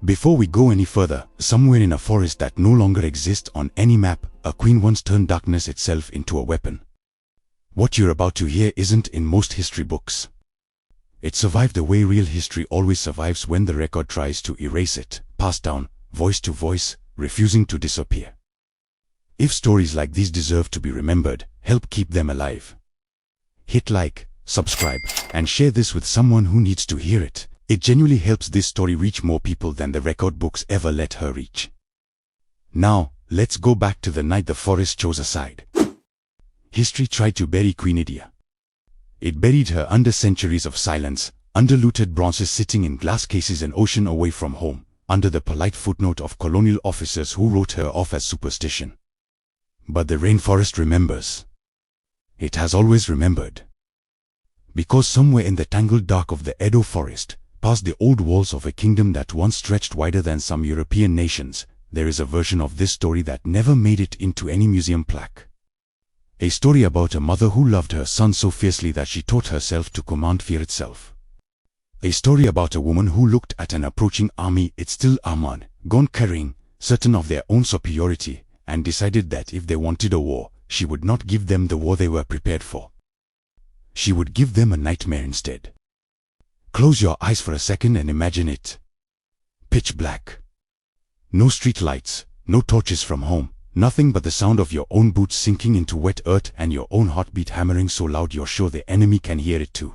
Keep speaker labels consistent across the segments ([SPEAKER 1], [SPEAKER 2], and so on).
[SPEAKER 1] Before we go any further, somewhere in a forest that no longer exists on any map, a queen once turned darkness itself into a weapon. What you're about to hear isn't in most history books. It survived the way real history always survives when the record tries to erase it, passed down, voice to voice, refusing to disappear. If stories like these deserve to be remembered, help keep them alive. Hit like, subscribe, and share this with someone who needs to hear it. It genuinely helps this story reach more people than the record books ever let her reach. Now, let's go back to the night the forest chose a side. History tried to bury Queen Idia. It buried her under centuries of silence, under looted bronzes sitting in glass cases an ocean away from home, under the polite footnote of colonial officers who wrote her off as superstition. But the rainforest remembers. It has always remembered. Because somewhere in the tangled dark of the Edo forest, past the old walls of a kingdom that once stretched wider than some European nations, there is a version of this story that never made it into any museum plaque. A story about a mother who loved her son so fiercely that she taught herself to command fear itself. A story about a woman who looked at an approaching army, its still armored, gone carrying, certain of their own superiority, and decided that if they wanted a war, she would not give them the war they were prepared for. She would give them a nightmare instead. Close your eyes for a second and imagine it. Pitch black. No street lights, no torches from home, nothing but the sound of your own boots sinking into wet earth and your own heartbeat hammering so loud you're sure the enemy can hear it too.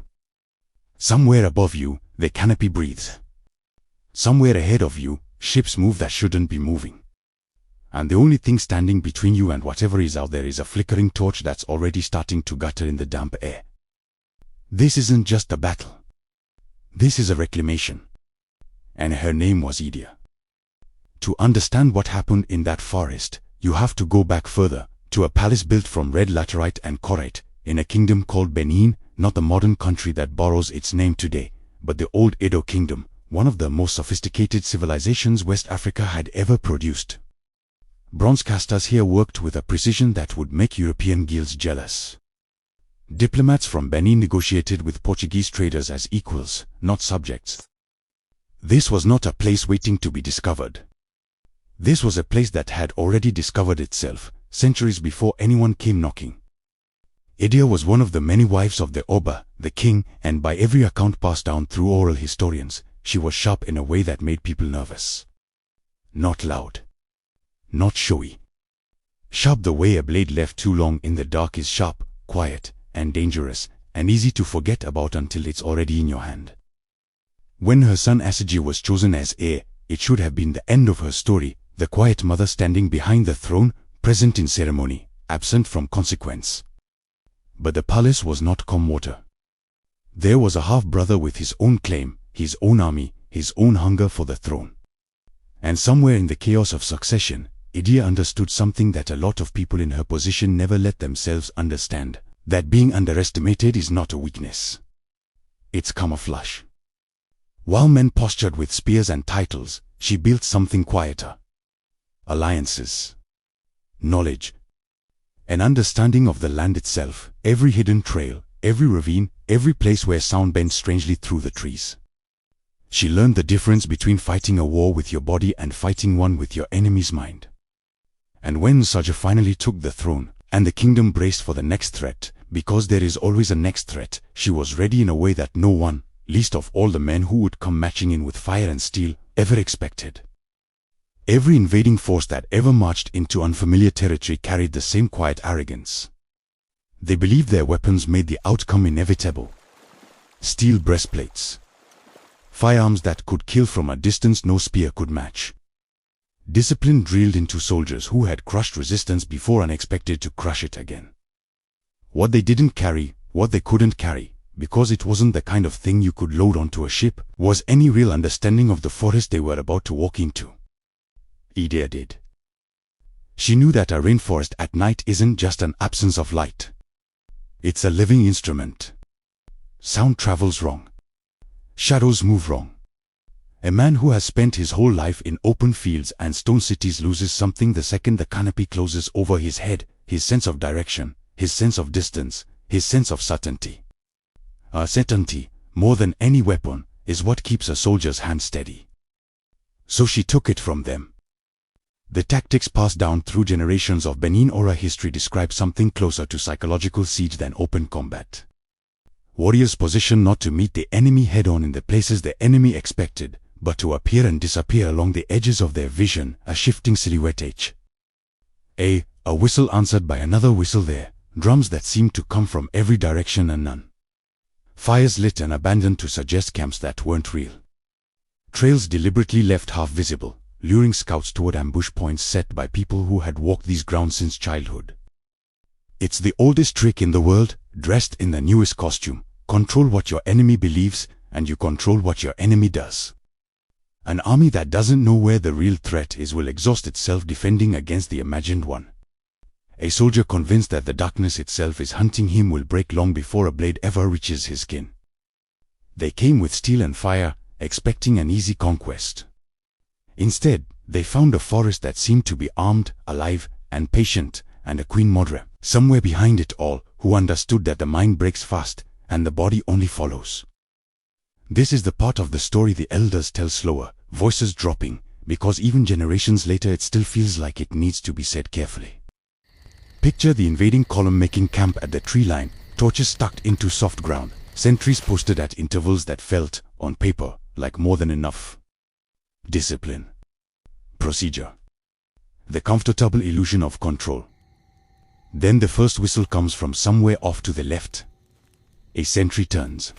[SPEAKER 1] Somewhere above you, the canopy breathes. Somewhere ahead of you, ships move that shouldn't be moving. And the only thing standing between you and whatever is out there is a flickering torch that's already starting to gutter in the damp air. This isn't just a battle. This is a reclamation. And her name was Idia. To understand what happened in that forest, you have to go back further, to a palace built from red laterite and korite, in a kingdom called Benin, not the modern country that borrows its name today, but the old Edo kingdom, one of the most sophisticated civilizations West Africa had ever produced. Bronze casters here worked with a precision that would make European guilds jealous. Diplomats from Benin negotiated with Portuguese traders as equals, not subjects. This was not a place waiting to be discovered. This was a place that had already discovered itself, centuries before anyone came knocking. Idia was one of the many wives of the Oba, the king, and by every account passed down through oral historians, she was sharp in a way that made people nervous. Not loud. Not showy. Sharp the way a blade left too long in the dark is sharp, quiet, and dangerous, and easy to forget about until it's already in your hand. When her son Asagi was chosen as heir, it should have been the end of her story, the quiet mother standing behind the throne, present in ceremony, absent from consequence. But the palace was not calm water. There was a half-brother with his own claim, his own army, his own hunger for the throne. And somewhere in the chaos of succession, Idia understood something that a lot of people in her position never let themselves understand. That being underestimated is not a weakness. It's camouflage. While men postured with spears and titles, she built something quieter. Alliances. Knowledge. An understanding of the land itself, every hidden trail, every ravine, every place where sound bent strangely through the trees. She learned the difference between fighting a war with your body and fighting one with your enemy's mind. And when Saja finally took the throne, and the kingdom braced for the next threat, because there is always a next threat, she was ready in a way that no one, least of all the men who would come matching in with fire and steel, ever expected. Every invading force that ever marched into unfamiliar territory carried the same quiet arrogance. They believed their weapons made the outcome inevitable. Steel breastplates. Firearms that could kill from a distance no spear could match. Discipline drilled into soldiers who had crushed resistance before and expected to crush it again. What they didn't carry, what they couldn't carry, because it wasn't the kind of thing you could load onto a ship, was any real understanding of the forest they were about to walk into. Idia did. She knew that a rainforest at night isn't just an absence of light. It's a living instrument. Sound travels wrong. Shadows move wrong. A man who has spent his whole life in open fields and stone cities loses something the second the canopy closes over his head, his sense of direction, his sense of distance, his sense of certainty. Certainty, more than any weapon, is what keeps a soldier's hand steady. So she took it from them. The tactics passed down through generations of Benin oral history describe something closer to psychological siege than open combat. Warriors positioned not to meet the enemy head-on in the places the enemy expected, but to appear and disappear along the edges of their vision, a shifting silhouette. A whistle answered by another whistle there, drums that seemed to come from every direction and none. Fires lit and abandoned to suggest camps that weren't real. Trails deliberately left half visible, luring scouts toward ambush points set by people who had walked these grounds since childhood. It's the oldest trick in the world, dressed in the newest costume. Control what your enemy believes, and you control what your enemy does. An army that doesn't know where the real threat is will exhaust itself defending against the imagined one. A soldier convinced that the darkness itself is hunting him will break long before a blade ever reaches his skin. They came with steel and fire, expecting an easy conquest. Instead, they found a forest that seemed to be armed, alive, and patient, and a queen mother, somewhere behind it all, who understood that the mind breaks fast, and the body only follows. This is the part of the story the elders tell slower, voices dropping, because even generations later it still feels like it needs to be said carefully. Picture the invading column making camp at the tree line, torches stuck into soft ground, sentries posted at intervals that felt, on paper, like more than enough. Discipline. Procedure. The comfortable illusion of control. Then the first whistle comes from somewhere off to the left. A sentry turns.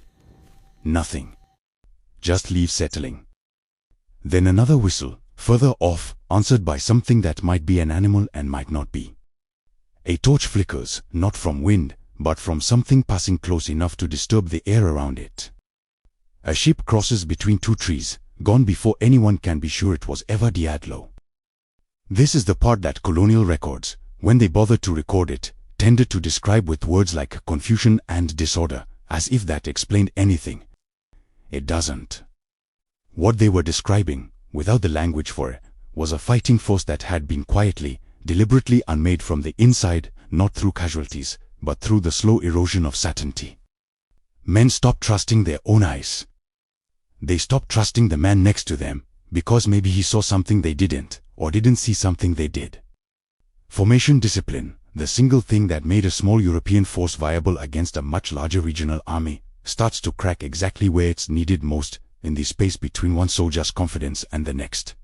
[SPEAKER 1] Nothing. Just leaves settling. Then another whistle, further off, answered by something that might be an animal and might not be. A torch flickers, not from wind, but from something passing close enough to disturb the air around it. A sheep crosses between two trees, gone before anyone can be sure it was ever Diadlo. This is the part that colonial records, when they bothered to record it, tended to describe with words like confusion and disorder, as if that explained anything. It doesn't. What they were describing, without the language for it, was a fighting force that had been quietly, deliberately unmade from the inside, not through casualties, but through the slow erosion of certainty. Men stopped trusting their own eyes. They stopped trusting the man next to them, because maybe he saw something they didn't, or didn't see something they did. Formation discipline, the single thing that made a small European force viable against a much larger regional army, starts to crack exactly where it's needed most, in the space between one soldier's confidence and the next.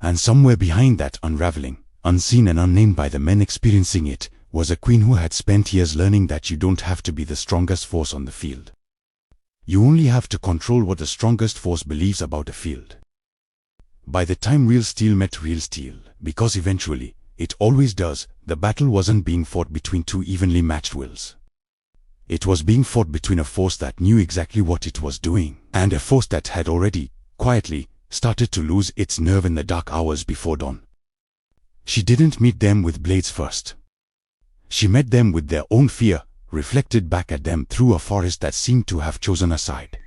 [SPEAKER 1] And somewhere behind that unraveling, unseen and unnamed by the men experiencing it, was a queen who had spent years learning that you don't have to be the strongest force on the field. You only have to control what the strongest force believes about the field. By the time real steel met real steel, because eventually, it always does, the battle wasn't being fought between two evenly matched wills. It was being fought between a force that knew exactly what it was doing, and a force that had already, quietly, started to lose its nerve in the dark hours before dawn. She didn't meet them with blades first. She met them with their own fear, reflected back at them through a forest that seemed to have chosen a side.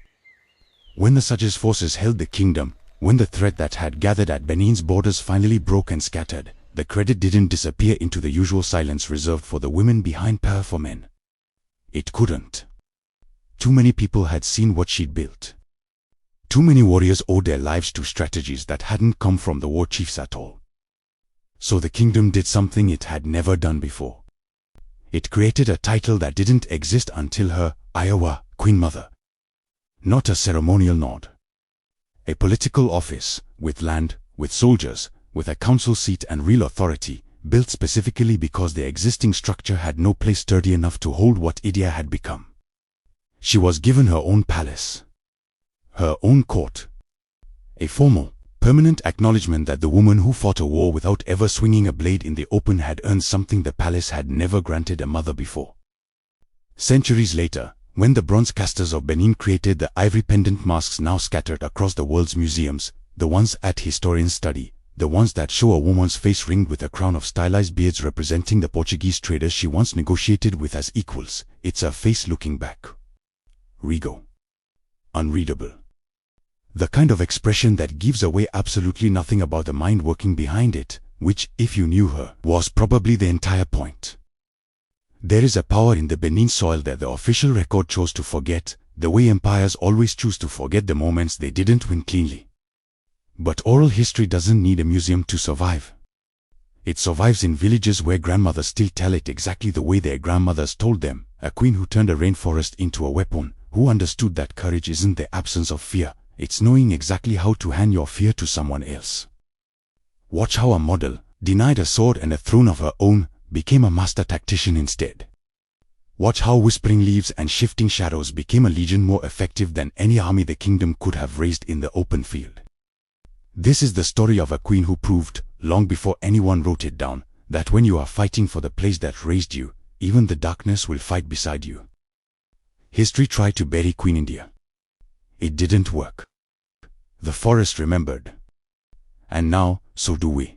[SPEAKER 1] When the Sage's forces held the kingdom, when the threat that had gathered at Benin's borders finally broke and scattered, the credit didn't disappear into the usual silence reserved for the women behind powerful men. It couldn't. Too many people had seen what she'd built. Too many warriors owed their lives to strategies that hadn't come from the war chiefs at all. So the kingdom did something it had never done before. It created a title that didn't exist until her, Iowa, Queen Mother. Not a ceremonial nod. A political office, with land, with soldiers, with a council seat and real authority, built specifically because the existing structure had no place sturdy enough to hold what Idia had become. She was given her own palace. Her own court. A formal, permanent acknowledgement that the woman who fought a war without ever swinging a blade in the open had earned something the palace had never granted a mother before. Centuries later, when the bronze casters of Benin created the ivory pendant masks now scattered across the world's museums, the ones at historians study, the ones that show a woman's face ringed with a crown of stylized beards representing the Portuguese traders she once negotiated with as equals, it's her face looking back. Regal. Unreadable. The kind of expression that gives away absolutely nothing about the mind working behind it, which, if you knew her, was probably the entire point. There is a power in the Benin soil that the official record chose to forget, the way empires always choose to forget the moments they didn't win cleanly. But oral history doesn't need a museum to survive. It survives in villages where grandmothers still tell it exactly the way their grandmothers told them. A queen who turned a rainforest into a weapon, who understood that courage isn't the absence of fear, it's knowing exactly how to hand your fear to someone else. Watch how a model, denied a sword and a throne of her own, became a master tactician instead. Watch how whispering leaves and shifting shadows became a legion more effective than any army the kingdom could have raised in the open field. This is the story of a queen who proved, long before anyone wrote it down, that when you are fighting for the place that raised you, even the darkness will fight beside you. History tried to bury Queen India. It didn't work. The forest remembered. And now, so do we.